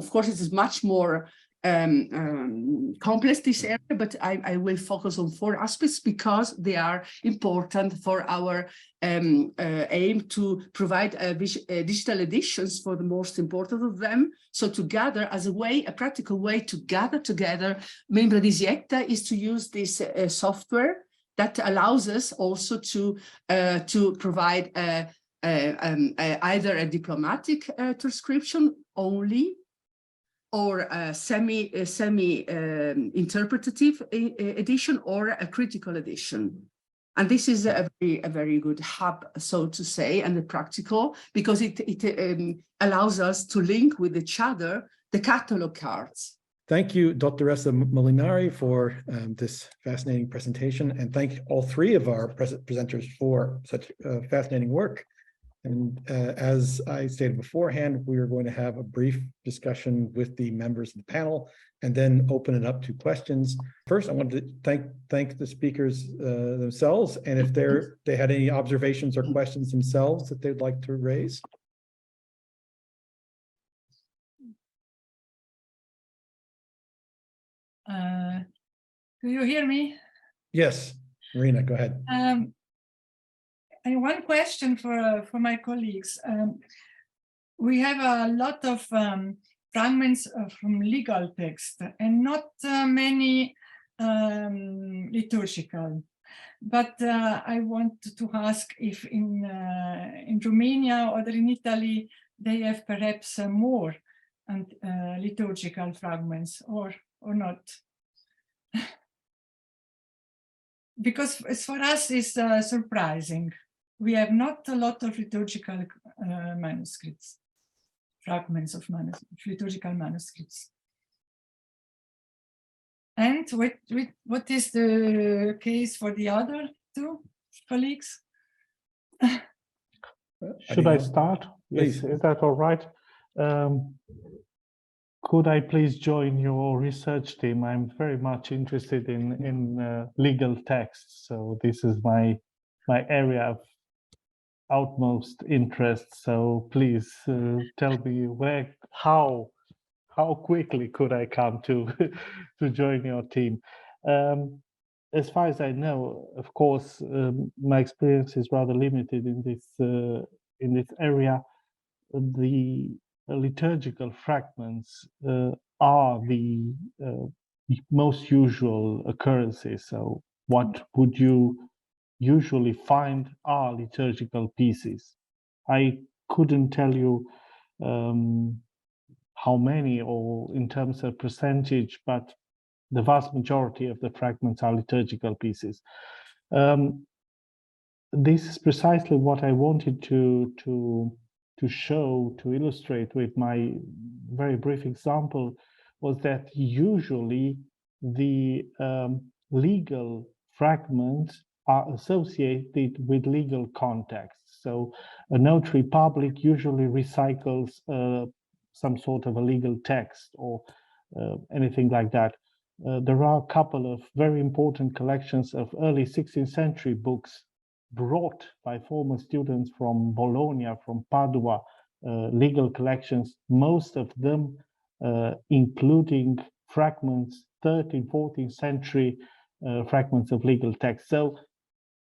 course, it is much more complex, this area, but I will focus on 4 aspects because they are important for our aim to provide digital editions for the most important of them. So to gather as a practical way to gather together Membra di Siecta is to use this software that allows us also to provide either a diplomatic transcription only, or a semi-interpretative edition, or a critical edition. And this is a very good hub, so to say, and practical, because it allows us to link with each other the catalog cards. Thank you, Dr. Molinari, for this fascinating presentation, and thank all 3 of our presenters for such fascinating work. And as I stated beforehand, we are going to have a brief discussion with the members of the panel and then open it up to questions. First, I wanted to thank the speakers themselves, and if they had any observations or questions themselves that they'd like to raise. Do you hear me? Yes, Marina, go ahead. And one question for my colleagues. We have a lot of fragments from legal text and not many liturgical. But I want to ask if in Romania or in Italy they have perhaps more liturgical fragments or not. Because for us it's surprising. We have not a lot of liturgical manuscripts, fragments of liturgical manuscripts. And what is the case for the other 2 colleagues? Should I start? Please. Is that all right? Could I please join your research team? I'm very much interested in legal texts, so this is my area of utmost interest. So please tell me how quickly could I come to join your team? As far as I know, of course, my experience is rather limited in this area. The liturgical fragments are the most usual occurrences. So what would you usually find are liturgical pieces? I couldn't tell you how many or in terms of percentage, but the vast majority of the fragments are liturgical pieces. This is precisely what I wanted to show, to illustrate with my very brief example, was that usually the legal fragments are associated with legal contexts. So a notary public usually recycles some sort of a legal text or anything like that. There are a couple of very important collections of early 16th century books brought by former students from Bologna, from Padua, legal collections, most of them including fragments, 13th, 14th century fragments of legal text. So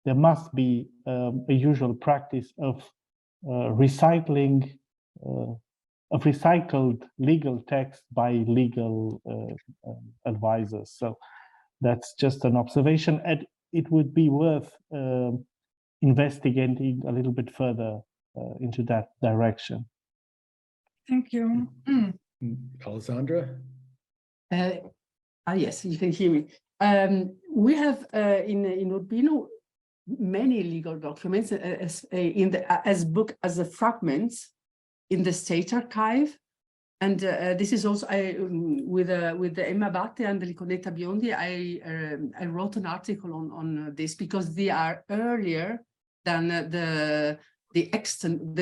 there must be a usual practice of recycling, of recycled legal text by legal advisors. So that's just an observation, and it would be worth investigating a little bit further into that direction. Thank you. Alessandra? Yes, you can hear me. We have in Urbino many legal documents as the fragments in the State Archive, and this is also with the Emma Batte and the Liconetta Biondi. I wrote an article on this because they are earlier than the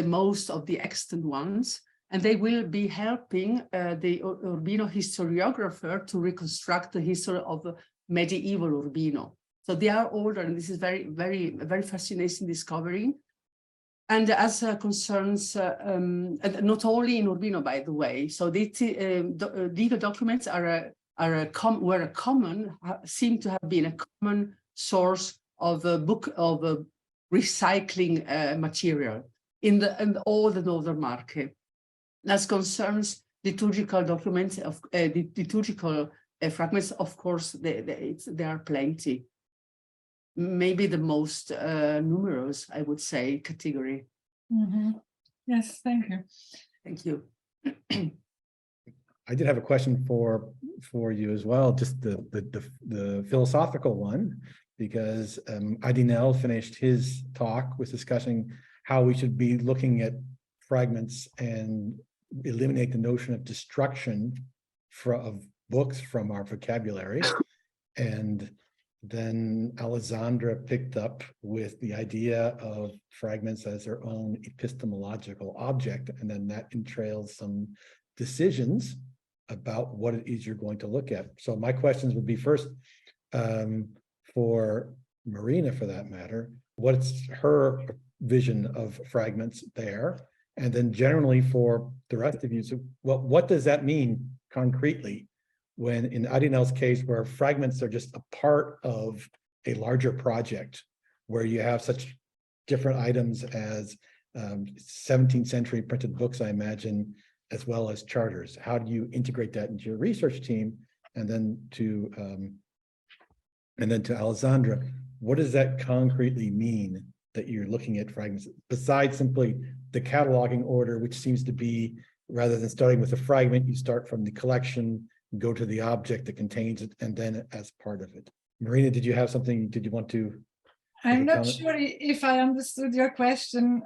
most of the extant ones, and they will be helping the Urbino historiographer to reconstruct the history of medieval Urbino. So they are older, and this is very fascinating discovery. And as concerns, not only in Urbino, by the way, so Dincă documents seem to have been a common source of a book of recycling material in all the northern market. As concerns liturgical documents of liturgical fragments, of course, there are plenty. Maybe the most numerous, I would say, category. Mm-hmm. Yes, thank you. Thank you. I did have a question for you as well, just the philosophical one, because Adinel finished his talk with discussing how we should be looking at fragments and eliminate the notion of destruction of books from our vocabulary. And then Alessandra picked up with the idea of fragments as their own epistemological object, and then that entails some decisions about what it is you're going to look at. So my questions would be first, for Marina, for that matter, what's her vision of fragments there? And then generally for the rest of you, so what does that mean concretely when in Adinel's case, where fragments are just a part of a larger project, where you have such different items as 17th century printed books, I imagine, as well as charters. How do you integrate that into your research team? And then to Alessandra, what does that concretely mean that you're looking at fragments, besides simply the cataloging order, which seems to be, rather than starting with a fragment, you start from the collection, go to the object that contains it, and then as part of it. Marina, did you have something, did you want to? I'm not sure if I understood your question,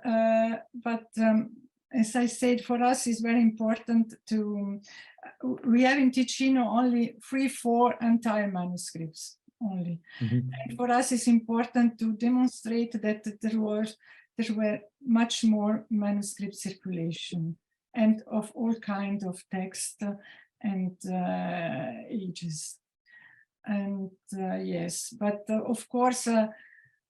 but as I said, for us it's very important to, we have in Ticino only 3-4 entire manuscripts only. Mm-hmm. And for us it's important to demonstrate that there were much more manuscript circulation and of all kinds of text and ages. And yes, but of course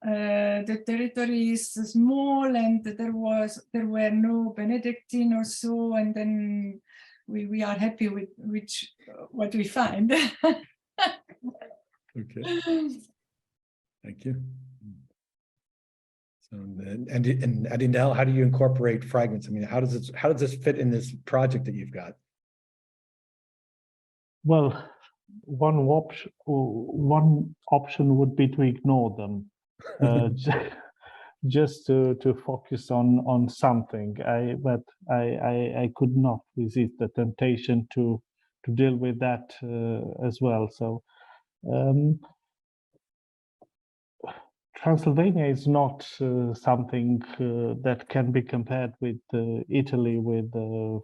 the territory is small and there were no Benedictine or so, and then we are happy with what we find. Okay, thank you. So and Adinel, how do you incorporate fragments? I mean, how does this fit in this project that you've got? Well, one option would be to ignore them, just to focus on something. But I could not resist the temptation to deal with that as well. So Transylvania is not something that can be compared with Italy, with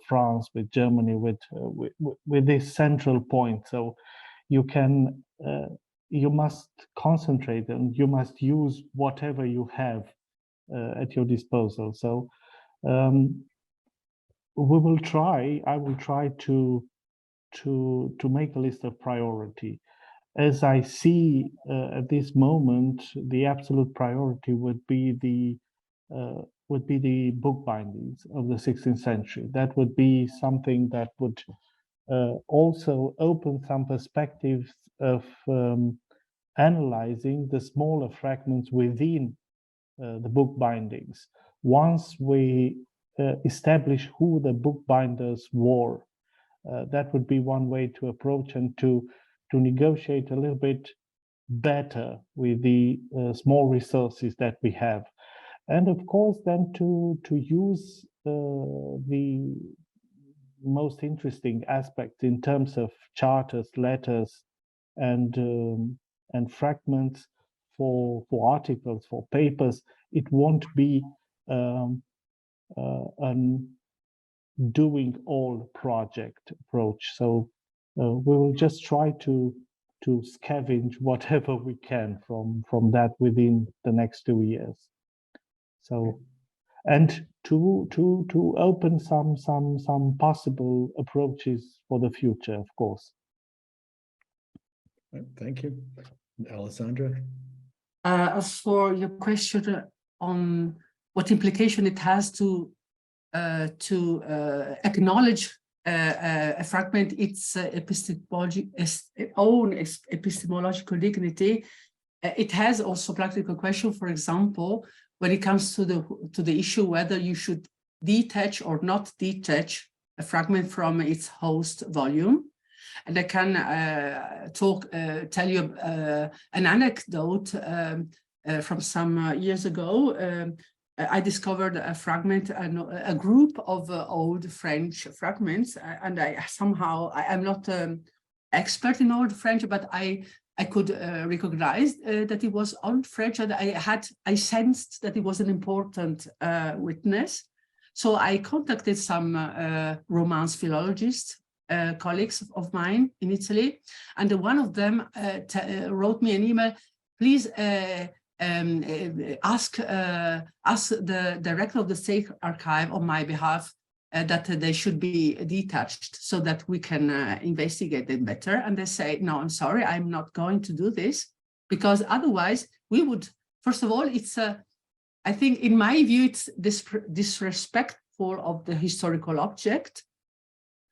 France, with Germany, with this central point. So you must concentrate and you must use whatever you have at your disposal. So I will try to make a list of priority. As I see at this moment, the absolute priority would be the book bindings of the 16th century. That would be something that would also open some perspectives of analyzing the smaller fragments within the book bindings. Once we establish who the bookbinders were, that would be one way to approach and to negotiate a little bit better with the small resources that we have. And of course, then to use the most interesting aspects in terms of charters, letters, and fragments for articles, for papers. It won't be an doing all project approach. So we will just try to scavenge whatever we can from that within the next 2 years. So, and to open some possible approaches for the future, of course. Thank you, Alessandra. As for your question on what implication it has to acknowledge a fragment, its own epistemological dignity. It has also practical question, for example, when it comes to the issue whether you should detach or not detach a fragment from its host volume. And I can tell you an anecdote from some years ago. I discovered a fragment, a group of old French fragments, and I'm not expert in old French, but I could recognize that it was old French, and I sensed that it was an important witness. So I contacted some Romance philologists, colleagues of mine in Italy, and one of them wrote me an email, please ask the director of the State Archive on my behalf that they should be detached so that we can investigate them better. And they say, no, I'm sorry, I'm not going to do this, because otherwise we would, first of all, it's I think in my view, it's disrespectful of the historical object.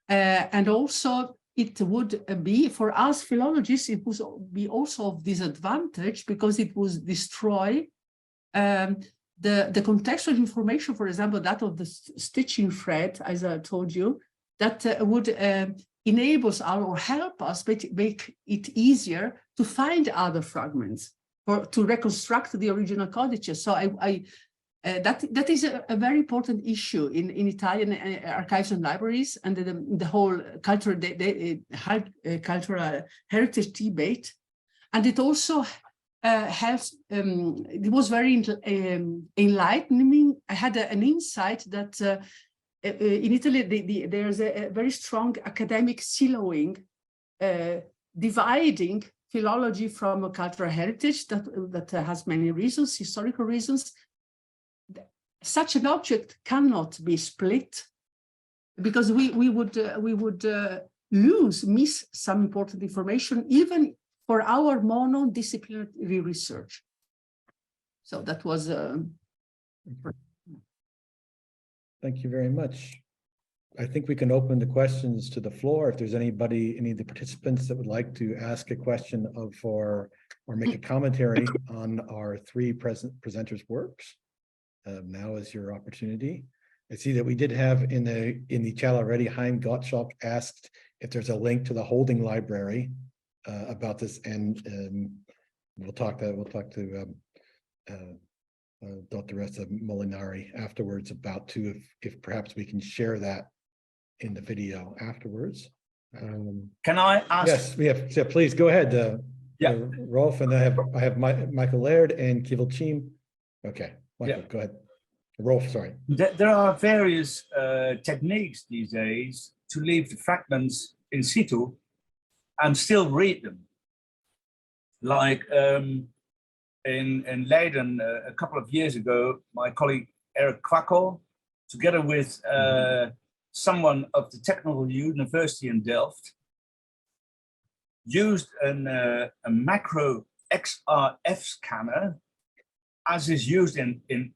And also it would be, for us philologists, it would be also of disadvantage because it would destroy the contextual information, for example, that of the stitching thread, as I told you, that would enable us or help us make it easier to find other fragments or to reconstruct the original codices. So that is a very important issue in Italian archives and libraries, and the whole cultural heritage debate. And it also helps. It was very enlightening. I had an insight that in Italy there's a very strong academic siloing, dividing philology from a cultural heritage that has many reasons, historical reasons. Such an object cannot be split because we would miss some important information even for our monodisciplinary research. So that was. Thank you very much. I think we can open the questions to the floor. If there's any of the participants that would like to ask a question or make a commentary on our three presenters' works. Now is your opportunity. I see that we did have in the chat already, Hein Gottschalk asked if there's a link to the holding library about this, and we'll talk to Dr. Molinari afterwards about if perhaps we can share that in the video afterwards. Can I ask? Yes, yeah, please go ahead. Rolf, and I have Michael Laird and Kivel Chim. Okay. Michael, go ahead. Rolf, sorry. There are various techniques these days to leave the fragments in situ and still read them. Like in Leiden, a couple of years ago, my colleague Eric Kwakkel, together with someone of the Technical University in Delft, used a macro XRF scanner, as is used in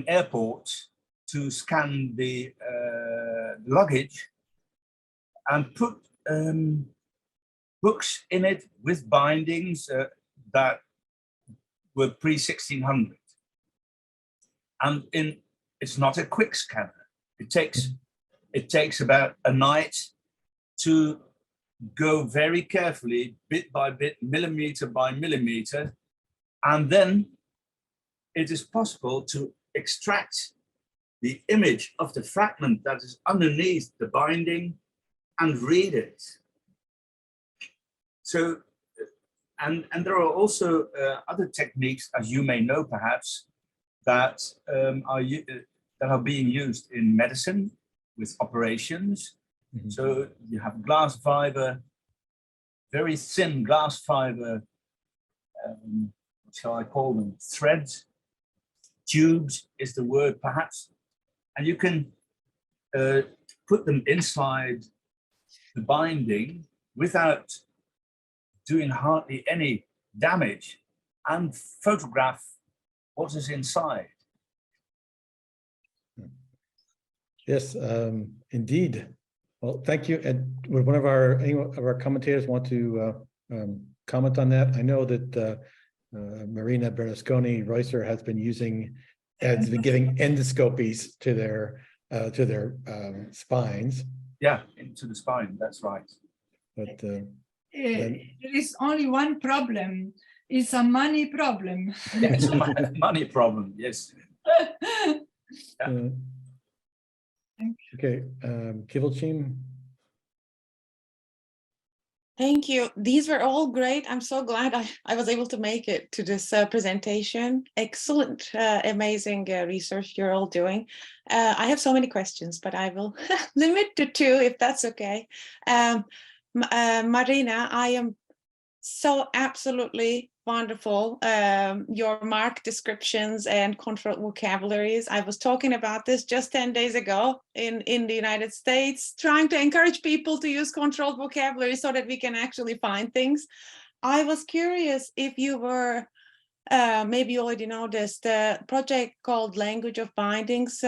airports, to scan the luggage, and put books in it with bindings that were pre-1600. And it's not a quick scanner. It takes about a night to go very carefully, bit by bit, millimeter by millimeter, and then it is possible to extract the image of the fragment that is underneath the binding and read it. So, and there are also other techniques, as you may know perhaps, that are being used in medicine with operations. Mm-hmm. So you have glass fiber, very thin glass fiber, what shall I call them? Threads, tubes is the word perhaps, and you can put them inside the binding without doing hardly any damage and photograph what is inside. Yes, indeed. Well, thank you. And would any of our commentators want to comment on that? I know that Marina Bernasconi Reusser has been giving endoscopies to their spines. Yeah, into the spine. That's right. But there is only one problem. It's a money problem. Yeah, it's a money problem. Yes. Yeah. Okay, Kıvılcım. Thank you. These were all great. I'm so glad I was able to make it to this presentation. Excellent, amazing research you're all doing. I have so many questions, but I will limit to 2 if that's okay. Marina, I am so absolutely wonderful. Your mark descriptions and controlled vocabularies. I was talking about this just 10 days ago in the United States, trying to encourage people to use controlled vocabulary so that we can actually find things. I was curious if you were, maybe you already know this, the project called Language of Bindings,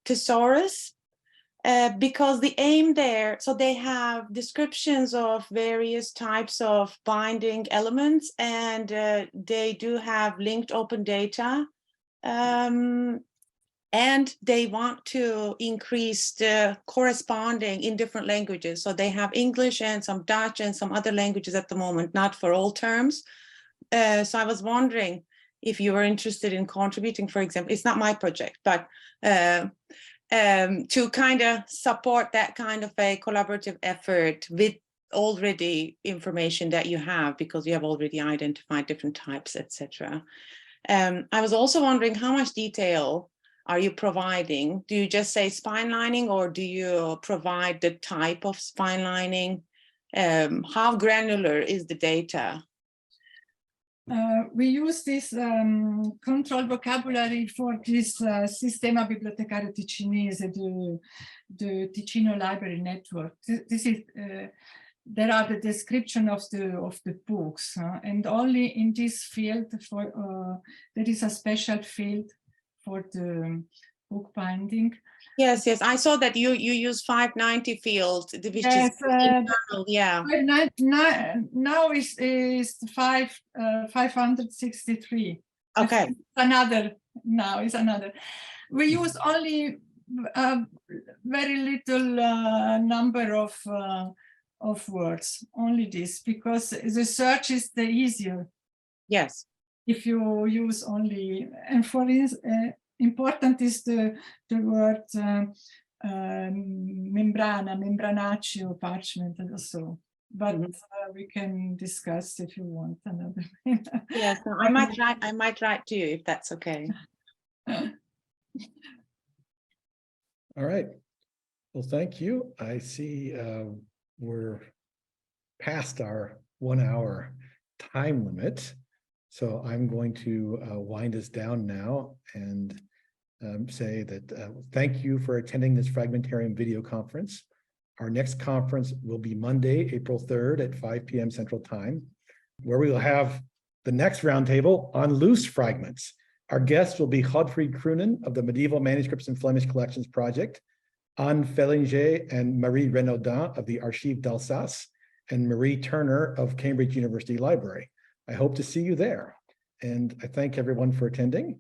Thesaurus. Because the aim there, so they have descriptions of various types of binding elements, and they do have linked open data, and they want to increase the corresponding in different languages. So they have English and some Dutch and some other languages at the moment, not for all terms. So I was wondering if you were interested in contributing, for example, it's not my project, but to kind of support that kind of a collaborative effort with already information that you have, because you have already identified different types, etc. I was also wondering, how much detail are you providing? Do you just say spine lining, or do you provide the type of spine lining? How granular is the data? We use this control vocabulary for this Sistema Bibliotecario Ticinese, the Ticino Library Network. This is there are the description of the books, and only in this field there is a special field for the book binding. Yes, I saw that you use 590 field, which yes, is internal, yeah. Now is 563. Okay. Another. We use only very little number of words, only this, because the search is the easier. Yes. If you use only, and for instance, important is the word membrana, membranaccio, parchment, and so. But we can discuss if you want another. Yes, I might write to you if that's okay. All right. Well, thank you. I see we're past our 1 hour time limit. So I'm going to wind us down now and say that thank you for attending this Fragmentarium video conference. Our next conference will be Monday, April 3rd at 5 p.m. Central Time, where we will have the next roundtable on loose fragments. Our guests will be Godfried Kroenen of the Medieval Manuscripts and Flemish Collections Project, Anne Fellinger and Marie Renaudin of the Archives d'Alsace, and Marie Turner of Cambridge University Library. I hope to see you there. And I thank everyone for attending.